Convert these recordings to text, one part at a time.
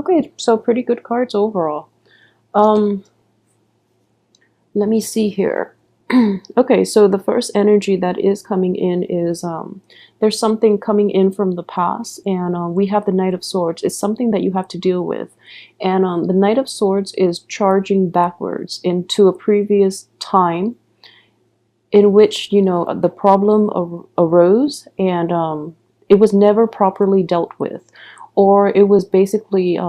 Okay, so pretty good cards overall. Um, Let me see here. Okay, so the first energy that is coming in is there's something coming in from the past, and we have the Knight of Swords. It's something that you have to deal with, and the Knight of Swords is charging backwards into a previous time in which the problem arose, and it was never properly dealt with, or it was basically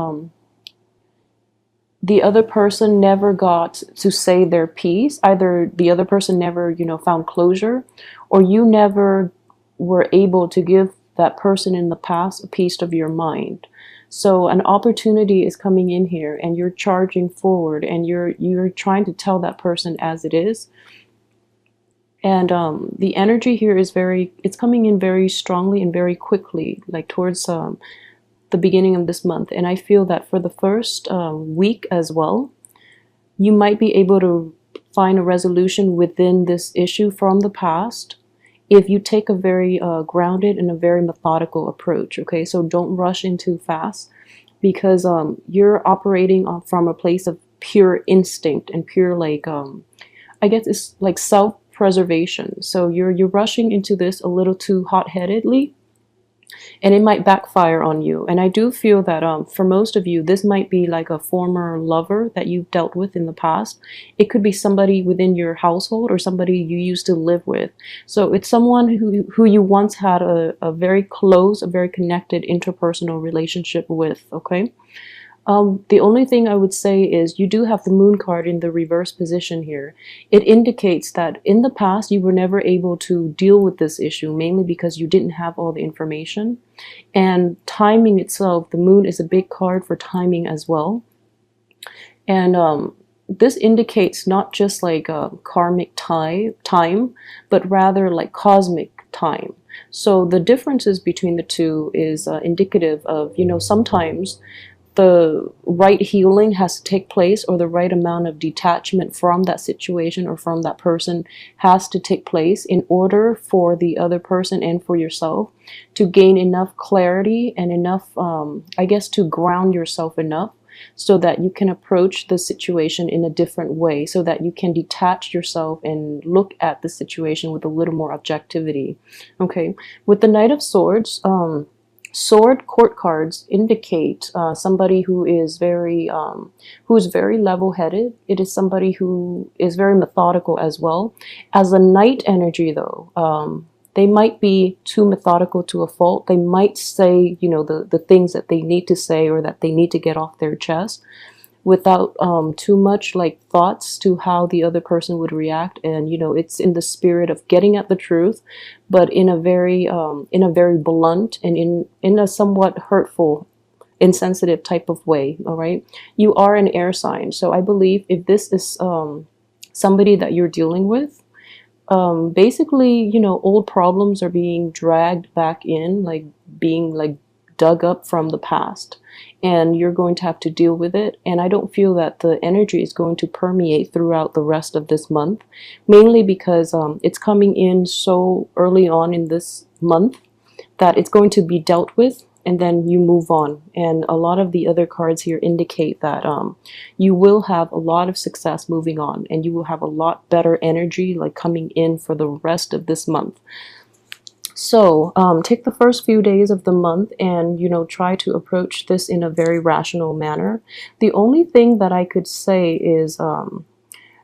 the other person never got to say their piece. Either the other person never, found closure, or you never were able to give that person in the past a piece of your mind. So an opportunity is coming in here, and you're charging forward, and you're trying to tell that person as it is. And the energy here is it's coming in very strongly and very quickly, like towards the beginning of this month. And I feel that for the first week as well, you might be able to find a resolution within this issue from the past if you take a very grounded and a very methodical approach. Okay, so don't rush in too fast, because you're operating from a place of pure instinct and pure, like I guess it's like self-preservation. So you're rushing into this a little too hot-headedly, and it might backfire on you. And I do feel that for most of you, this might be like a former lover that you've dealt with in the past. It could be somebody within your household or somebody you used to live with. So it's someone who you once had a very close, a very connected interpersonal relationship with, okay? The only thing I would say is you do have the Moon card in the reverse position here. It indicates that in the past you were never able to deal with this issue, mainly because you didn't have all the information. And timing itself, the Moon is a big card for timing as well. And this indicates not just like a karmic time, but rather like cosmic time. So the differences between the two is indicative of, sometimes the right healing has to take place, or the right amount of detachment from that situation or from that person has to take place in order for the other person and for yourself to gain enough clarity and enough, I guess, to ground yourself enough so that you can approach the situation in a different way, so that you can detach yourself and look at the situation with a little more objectivity. Okay, with the Knight of Swords, sword court cards indicate somebody who is very level-headed. It is somebody who is very methodical as well. As a knight energy, though, they might be too methodical to a fault. They might say, the things that they need to say or that they need to get off their chest without too much like thoughts to how the other person would react. And it's in the spirit of getting at the truth, but in a very blunt and in a somewhat hurtful, insensitive type of way. All right, you are an air sign, so I believe if this is somebody that you're dealing with, basically, old problems are being dragged back in, like being like dug up from the past, and you're going to have to deal with it. And I don't feel that the energy is going to permeate throughout the rest of this month, mainly because it's coming in so early on in this month that it's going to be dealt with, and then you move on. And a lot of the other cards here indicate that you will have a lot of success moving on, and you will have a lot better energy like coming in for the rest of this month. So take the first few days of the month and, try to approach this in a very rational manner. The only thing that I could say is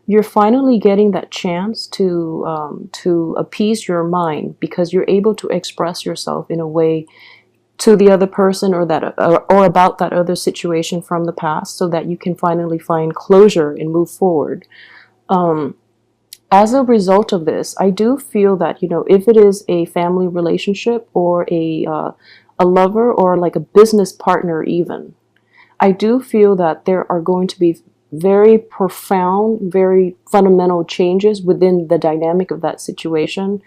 you're finally getting that chance to appease your mind, because you're able to express yourself in a way to the other person, or about that other situation from the past, so that you can finally find closure and move forward. As a result of this, I do feel that, if it is a family relationship or a lover or like a business partner even, I do feel that there are going to be very profound, very fundamental changes within the dynamic of that situation.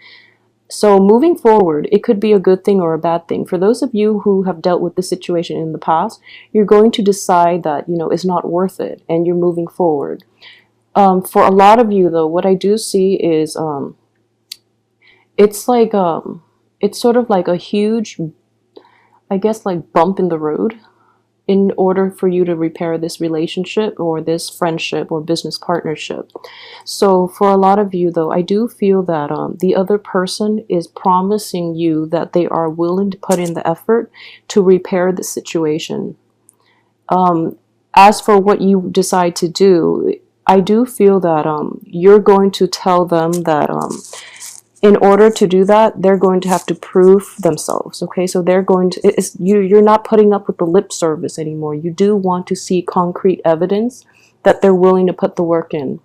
So moving forward, it could be a good thing or a bad thing. For those of you who have dealt with the situation in the past, you're going to decide that, it's not worth it, and you're moving forward. For a lot of you, though, what I do see is it's like it's sort of like a huge, I guess, like bump in the road. in order for you to repair this relationship or this friendship or business partnership. So for a lot of you though, I do feel that the other person is promising you that they are willing to put in the effort to repair the situation. As for what you decide to do, I do feel that you're going to tell them that in order to do that, they're going to have to prove themselves. Okay, so they're going to, you're not putting up with the lip service anymore. You do want to see concrete evidence that they're willing to put the work in.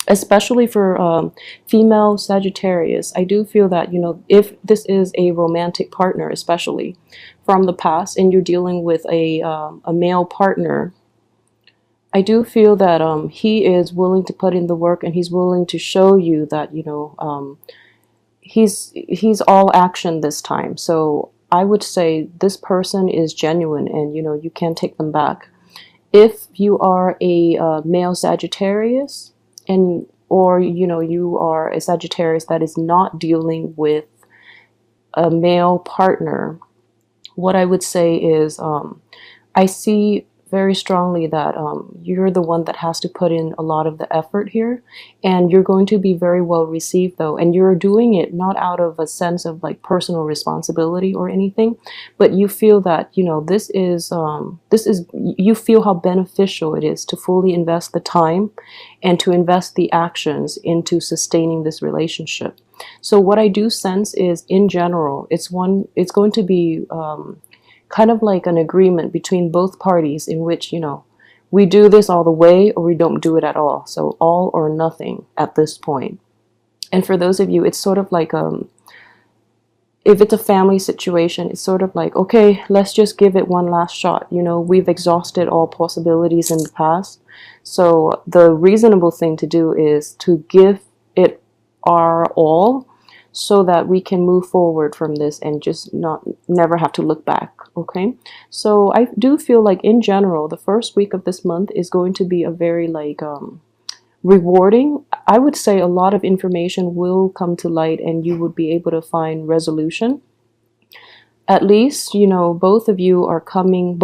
Especially for female Sagittarius, I do feel that, you know, if this is a romantic partner, especially from the past, and you're dealing with a male partner, I do feel that he is willing to put in the work, and he's willing to show you that, you know, he's all action this time. So I would say this person is genuine, and you know, you can't take them back. If you are a male Sagittarius, and or you know, you are a Sagittarius that is not dealing with a male partner, what I would say is I see very strongly that you're the one that has to put in a lot of the effort here, and you're going to be very well received though, and you're doing it not out of a sense of like personal responsibility or anything, but you feel that, you know, this is you feel how beneficial it is to fully invest the time and to invest the actions into sustaining this relationship. So what I do sense is, in general, it's going to be kind of like an agreement between both parties in which, you know, we do this all the way or we don't do it at all. So all or nothing at this point. And for those of you, it's sort of like if it's a family situation, it's sort of like, okay, let's just give it one last shot. You know, we've exhausted all possibilities in the past. So the reasonable thing to do is to give it our all, so that we can move forward from this and just never have to look back. Okay, so I do feel like in general the first week of this month is going to be a very like rewarding. I would say a lot of information will come to light and you would be able to find resolution. At least, you know, both parties are coming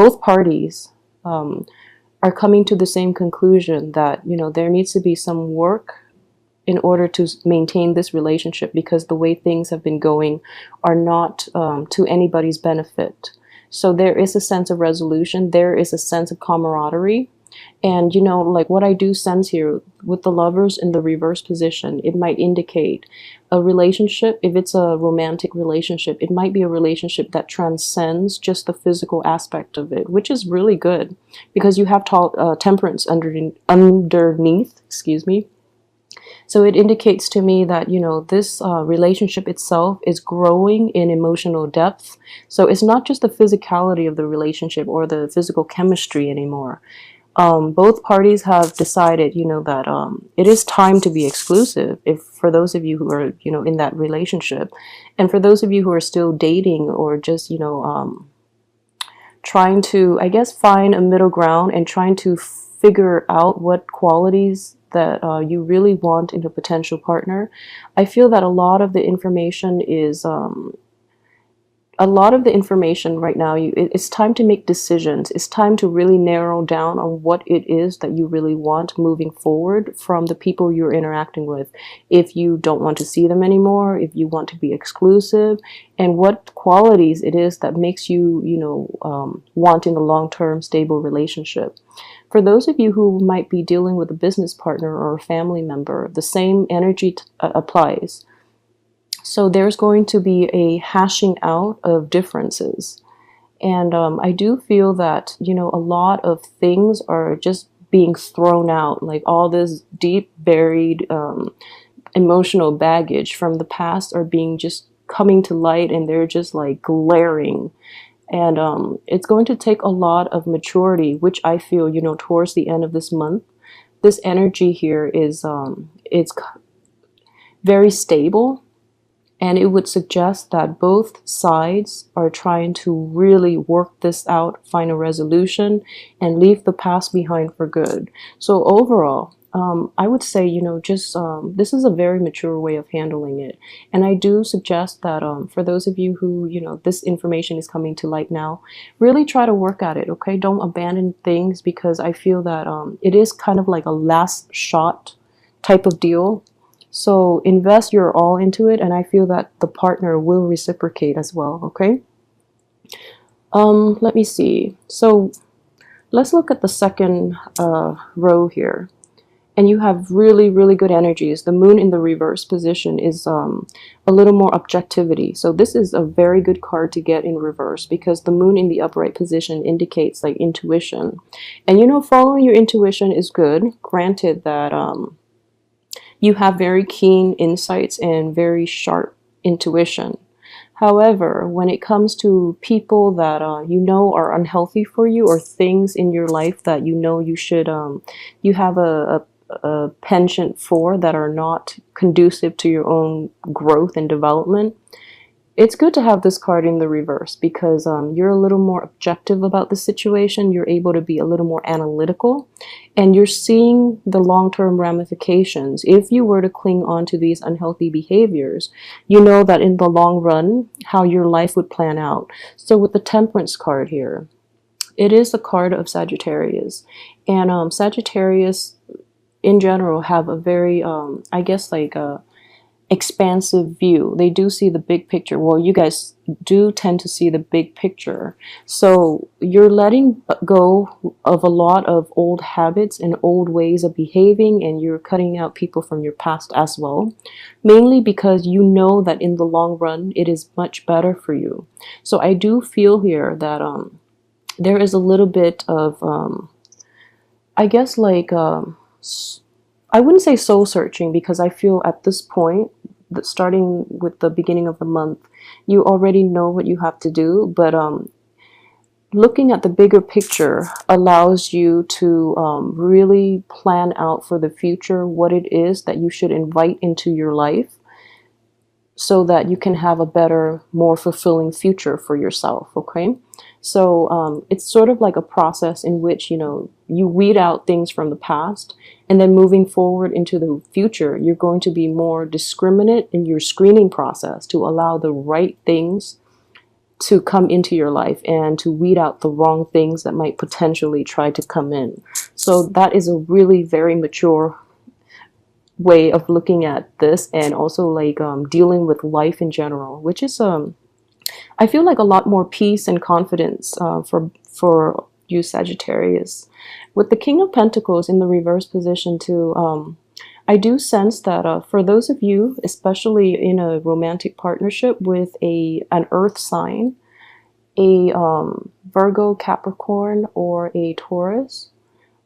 to the same conclusion that, you know, there needs to be some work in order to maintain this relationship, because the way things have been going are not to anybody's benefit. So there is a sense of resolution, there is a sense of camaraderie. And you know, like what I do sense here with the Lovers in the reverse position, it might indicate a relationship. If it's a romantic relationship, it might be a relationship that transcends just the physical aspect of it, which is really good, because you have temperance underneath, excuse me. So it indicates to me that, you know, this relationship itself is growing in emotional depth. So it's not just the physicality of the relationship or the physical chemistry anymore. Both parties have decided, you know, that it is time to be exclusive. If for those of you who are, you know, in that relationship, and for those of you who are still dating or just, you know, trying to, I guess, find a middle ground and trying to figure out what qualities that you really want in a potential partner, I feel that a lot of the information right now, it's time to make decisions. It's time to really narrow down on what it is that you really want moving forward from the people you're interacting with. If you don't want to see them anymore, if you want to be exclusive, and what qualities it is that makes you, you know, want in a long-term stable relationship. For those of you who might be dealing with a business partner or a family member, the same energy applies. So there's going to be a hashing out of differences. And I do feel that, you know, a lot of things are just being thrown out, like all this deep buried emotional baggage from the past are being just coming to light, and they're just like glaring. And it's going to take a lot of maturity, which I feel, you know, towards the end of this month, this energy here is it's very stable. And it would suggest that both sides are trying to really work this out, find a resolution, and leave the past behind for good. So overall, I would say, just this is a very mature way of handling it. And I do suggest that for those of you who, this information is coming to light now, really try to work at it, okay? Don't abandon things, because I feel that it is kind of like a last shot type of deal. So invest your all into it, and I feel that the partner will reciprocate as well, okay? Let me see. So let's look at the second row here. And you have really, really good energies. The moon in the reverse position is a little more objectivity. So this is a very good card to get in reverse, because the moon in the upright position indicates like intuition. And following your intuition is good, granted that you have very keen insights and very sharp intuition. However, when it comes to people that are unhealthy for you, or things in your life that you should you have a penchant for, that are not conducive to your own growth and development, it's good to have this card in the reverse, because you're a little more objective about the situation. You're able to be a little more analytical, and you're seeing the long-term ramifications. If you were to cling on to these unhealthy behaviors, you know that in the long run, how your life would plan out. So with the Temperance card here, it is a card of Sagittarius. And Sagittarius in general have a very, I guess, like a expansive view. They do see the big picture. Well, you guys do tend to see the big picture. So you're letting go of a lot of old habits and old ways of behaving, and you're cutting out people from your past as well, mainly because you know that in the long run it is much better for you. So I do feel here that there is a little bit of I guess like I wouldn't say soul searching, because I feel at this point, that starting with the beginning of the month, you already know what you have to do. But looking at the bigger picture allows you to really plan out for the future what it is that you should invite into your life, so that you can have a better, more fulfilling future for yourself, okay? So it's sort of like a process in which, you weed out things from the past, and then moving forward into the future, you're going to be more discriminate in your screening process to allow the right things to come into your life, and to weed out the wrong things that might potentially try to come in. So that is a really very mature way of looking at this, and also like dealing with life in general, which is I feel like a lot more peace and confidence for you Sagittarius. With the King of Pentacles in the reverse position too, I do sense that for those of you, especially in a romantic partnership with an earth sign, a Virgo, Capricorn, or a Taurus,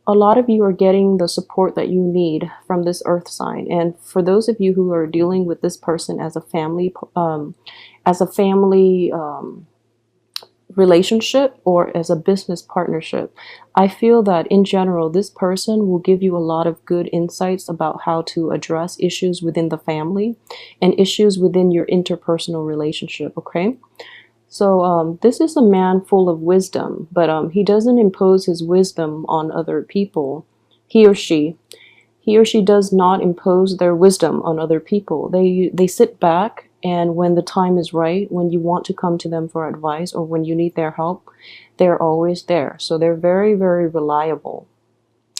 a lot of you are getting the support that you need from this earth sign. And for those of you who are dealing with this person as a family relationship, or as a business partnership, I feel that in general, this person will give you a lot of good insights about how to address issues within the family and issues within your interpersonal relationship, okay? So this is a man full of wisdom, but he doesn't impose his wisdom on other people. He or she does not impose their wisdom on other people. They sit back, and when the time is right, when you want to come to them for advice, or when you need their help, they're always there. So they're very, very reliable.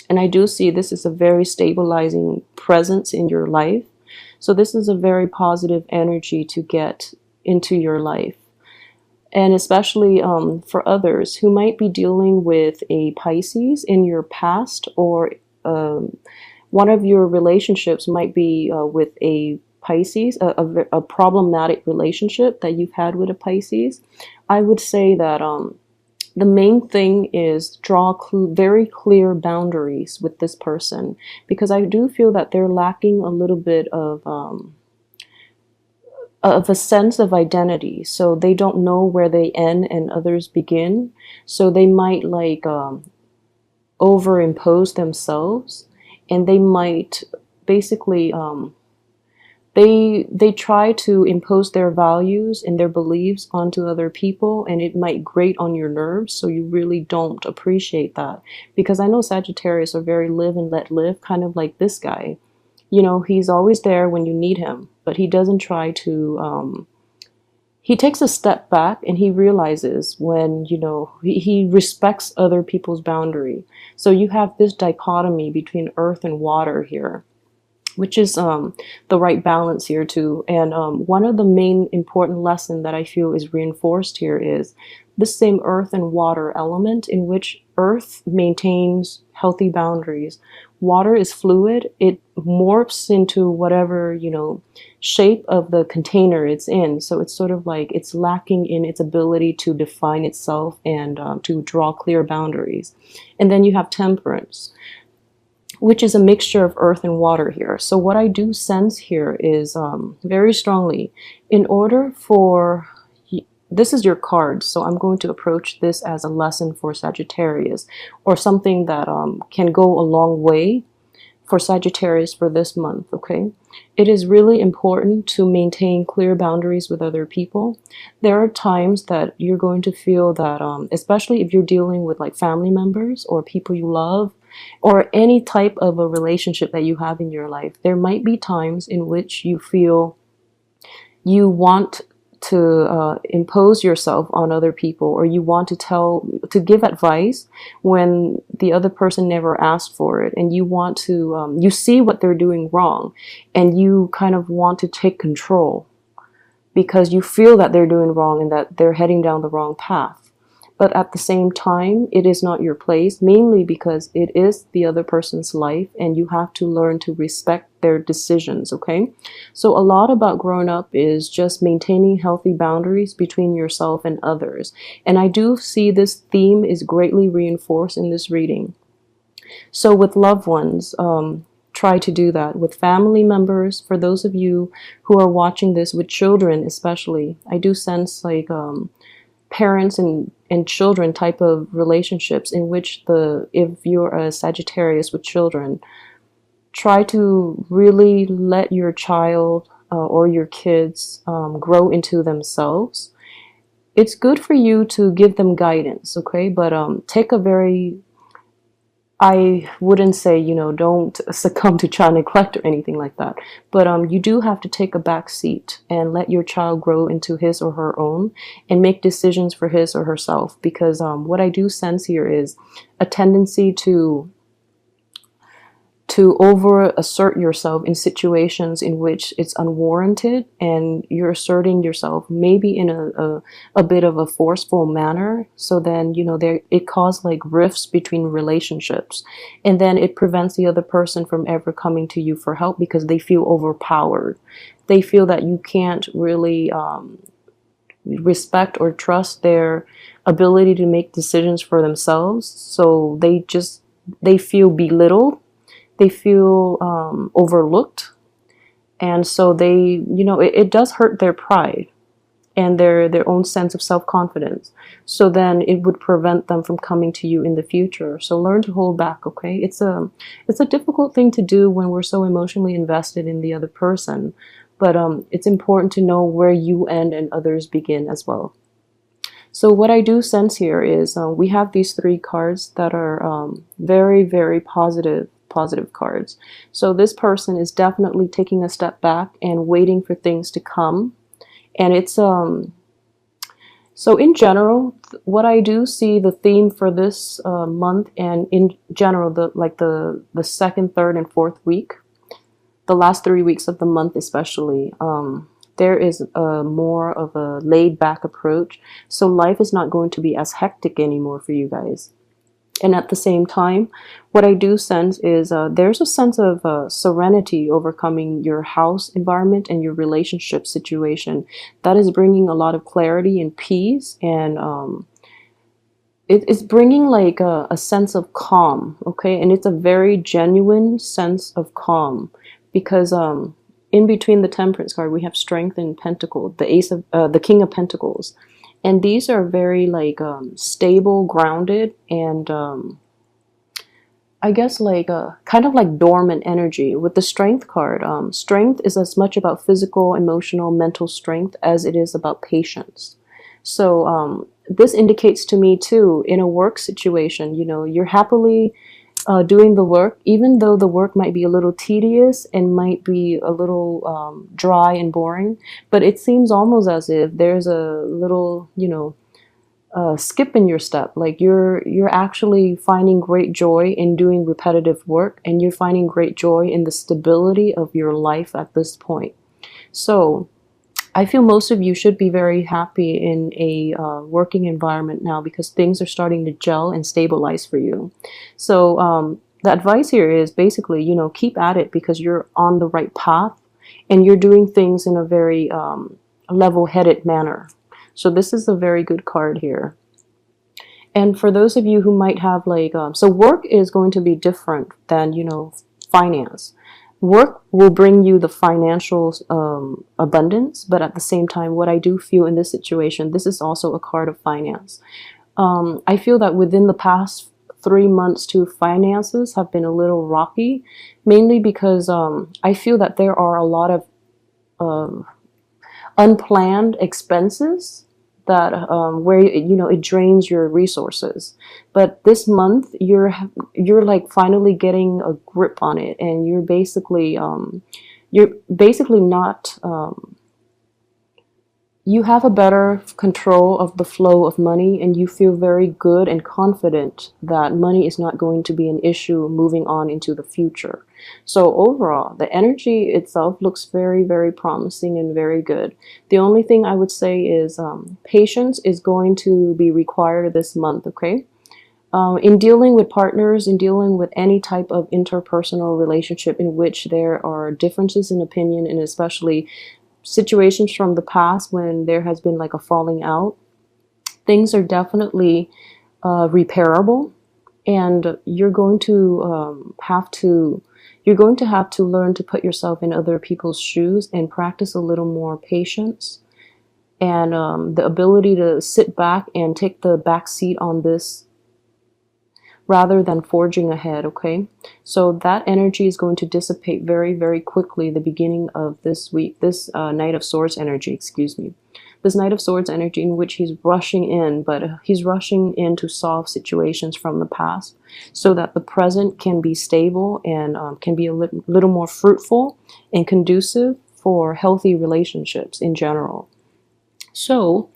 And I do see this is a very stabilizing presence in your life. So this is a very positive energy to get into your life. And especially for others who might be dealing with a Pisces in your past, or one of your relationships might be with a Pisces, a problematic relationship that you've had with a Pisces. I would say that the main thing is draw very clear boundaries with this person, because I do feel that they're lacking a little bit of a sense of identity. So they don't know where they end and others begin. So they might like overimpose themselves, and they might basically They try to impose their values and their beliefs onto other people, and it might grate on your nerves, so you really don't appreciate that. Because I know Sagittarius are very live and let live, kind of like this guy. You know, he's always there when you need him, but he doesn't try to he takes a step back and he realizes when, you know, he respects other people's boundary. So you have this dichotomy between earth and water here, which is the right balance here too. And one of the main important lesson that I feel is reinforced here is the same earth and water element, in which earth maintains healthy boundaries. Water is fluid. It morphs into whatever, you know, shape of the container it's in. So it's sort of like it's lacking in its ability to define itself and to draw clear boundaries. And then you have temperance, which is a mixture of earth and water here. So what I do sense here is very strongly, in order for, this is your card, so I'm going to approach this as a lesson for Sagittarius, or something that can go a long way for Sagittarius for this month, okay? It is really important to maintain clear boundaries with other people. There are times that you're going to feel that, especially if you're dealing with like family members or people you love, or any type of a relationship that you have in your life, there might be times in which you feel you want to impose yourself on other people, or you want to give advice when the other person never asked for it, and you want to you see what they're doing wrong, and you kind of want to take control because you feel that they're doing wrong and that they're heading down the wrong path. But at the same time, it is not your place, mainly because it is the other person's life, and you have to learn to respect their decisions, okay? So a lot about growing up is just maintaining healthy boundaries between yourself and others. And I do see this theme is greatly reinforced in this reading. So with loved ones, try to do that. With family members, for those of you who are watching this, with children especially, I do sense like parents and children type of relationships, in which if you're a Sagittarius with children, try to really let your child or your kids grow into themselves. It's good for you to give them guidance, okay? But take a very, I wouldn't say, you know, don't succumb to child neglect or anything like that. But you do have to take a back seat and let your child grow into his or her own and make decisions for his or herself. Because what I do sense here is a tendency to over assert yourself in situations in which it's unwarranted, and you're asserting yourself maybe in a bit of a forceful manner. So then, you know, it causes like rifts between relationships, and then it prevents the other person from ever coming to you for help because they feel overpowered. They feel that you can't really respect or trust their ability to make decisions for themselves. So they feel belittled. They feel overlooked, and so they, you know, it does hurt their pride and their own sense of self-confidence. So then it would prevent them from coming to you in the future. So learn to hold back, okay? It's a difficult thing to do when we're so emotionally invested in the other person, but it's important to know where you end and others begin as well. So what I do sense here is we have these three cards that are very, very positive cards. So this person is definitely taking a step back and waiting for things to come. And it's so in general, what I do see the theme for this month, and in general, the second, third, and fourth week, the last 3 weeks of the month especially, there is more of a laid back approach. So life is not going to be as hectic anymore for you guys. And at the same time, what I do sense is there's a sense of serenity overcoming your house environment and your relationship situation. That is bringing a lot of clarity and peace, and it's bringing like a sense of calm, okay? And it's a very genuine sense of calm, because in between the Temperance card, we have Strength and Pentacle, the King of Pentacles. And these are very like stable, grounded, and I guess like a kind of like dormant energy with the strength card. Strength is as much about physical, emotional, mental strength as it is about patience. So this indicates to me too, in a work situation, you know, you're happily doing the work, even though the work might be a little tedious and might be a little dry and boring. But it seems almost as if there's a little, you know, skip in your step. Like you're actually finding great joy in doing repetitive work, and you're finding great joy in the stability of your life at this point. So I feel most of you should be very happy in a working environment now, because things are starting to gel and stabilize for you. So the advice here is basically, you know, keep at it, because you're on the right path and you're doing things in a very level-headed manner. So this is a very good card here. And for those of you who might have like, so work is going to be different than, you know, finance. Work will bring you the financial abundance, but at the same time, what I do feel in this situation, this is also a card of finance. I feel that within the past 3 months too, finances have been a little rocky, mainly because I feel that there are a lot of unplanned expenses that where you know it drains your resources. But this month you're like finally getting a grip on it, and you're basically not you have a better control of the flow of money, and you feel very good and confident that money is not going to be an issue moving on into the future. So overall, the energy itself looks very, very promising and very good. The only thing I would say is patience is going to be required this month, okay? In dealing with partners, in dealing with any type of interpersonal relationship in which there are differences in opinion, and especially situations from the past when there has been like a falling out, things are definitely repairable, and you're going to have to learn to put yourself in other people's shoes and practice a little more patience, and the ability to sit back and take the back seat on this rather than forging ahead, okay? So that energy is going to dissipate very, very quickly the beginning of this week, this Knight of Swords energy, excuse me. This Knight of Swords energy in which he's rushing in, but he's rushing in to solve situations from the past so that the present can be stable and can be a little more fruitful and conducive for healthy relationships in general. So,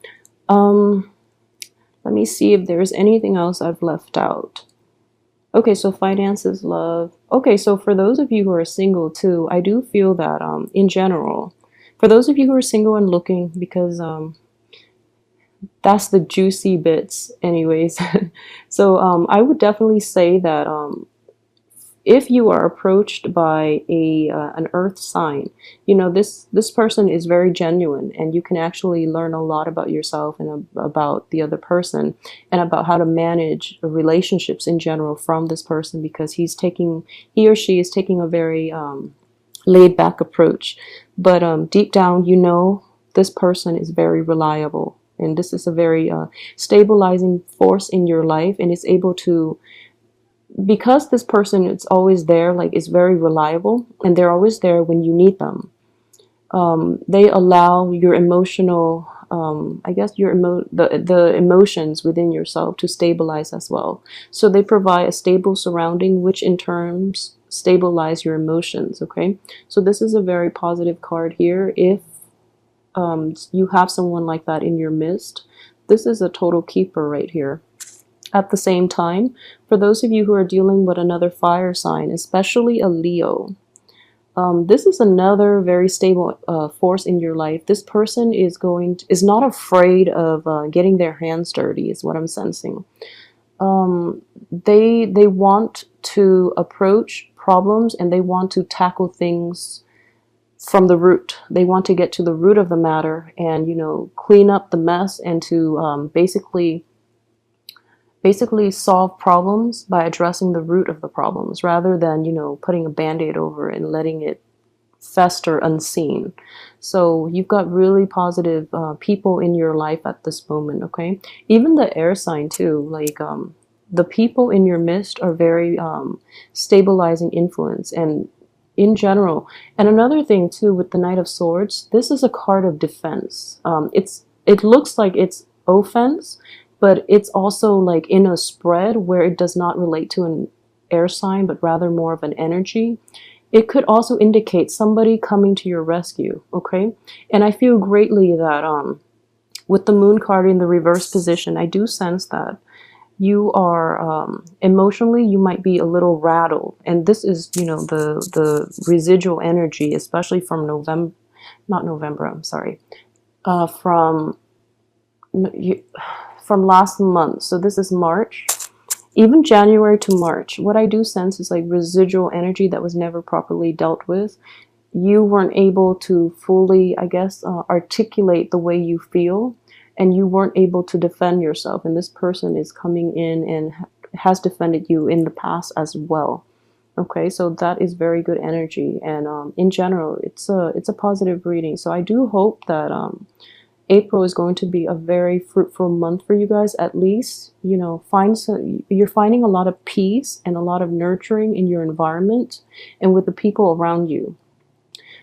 let me see if there's anything else I've left out. Okay, so finances, love. Okay, so for those of you who are single too, I do feel that in general, for those of you who are single and looking, because that's the juicy bits anyways. So I would definitely say that if you are approached by an earth sign, you know, this person is very genuine, and you can actually learn a lot about yourself and about the other person, and about how to manage relationships in general from this person, because he or she is taking a very laid back approach. But deep down, you know, this person is very reliable, and this is a very stabilizing force in your life, and it's able to, because this person is always there, like is very reliable, and they're always there when you need them. They allow your emotional, I guess the emotions within yourself to stabilize as well. So they provide a stable surrounding, which in turns stabilize your emotions. Okay, so this is a very positive card here. If you have someone like that in your midst, this is a total keeper right here. At the same time, for those of you who are dealing with another fire sign, especially a Leo, this is another very stable force in your life. This person is not afraid of getting their hands dirty, is what I'm sensing. They want to approach problems, and they want to tackle things from the root. They want to get to the root of the matter, and, you know, clean up the mess, and to basically solve problems by addressing the root of the problems, rather than, you know, putting a band-aid over it and letting it fester unseen. So you've got really positive people in your life at this moment, okay? Even the air sign too, like the people in your midst are very stabilizing influence, and in general. And another thing too with the Knight of Swords, this is a card of defense. It looks like it's offense, but it's also like in a spread where it does not relate to an air sign, but rather more of an energy. It could also indicate somebody coming to your rescue, okay? And I feel greatly that with the Moon card in the reverse position, I do sense that you are emotionally, you might be a little rattled. And this is, you know, the residual energy, especially from November, not November, I'm sorry, from last month. So this is March. Even January to March, what I do sense is like residual energy that was never properly dealt with. You weren't able to fully, I guess, articulate the way you feel, and you weren't able to defend yourself. And this person is coming in and has defended you in the past as well. Okay, so that is very good energy. And in general, it's a positive reading. So I do hope that April is going to be a very fruitful month for you guys. At least, you know, you're finding a lot of peace and a lot of nurturing in your environment and with the people around you.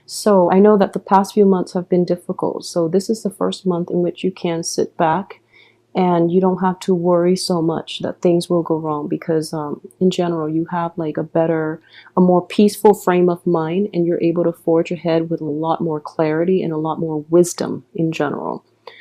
So I know that the past few months have been difficult. So this is the first month in which you can sit back and you don't have to worry so much that things will go wrong, because in general, you have like a more peaceful frame of mind, and you're able to forge ahead with a lot more clarity and a lot more wisdom in general.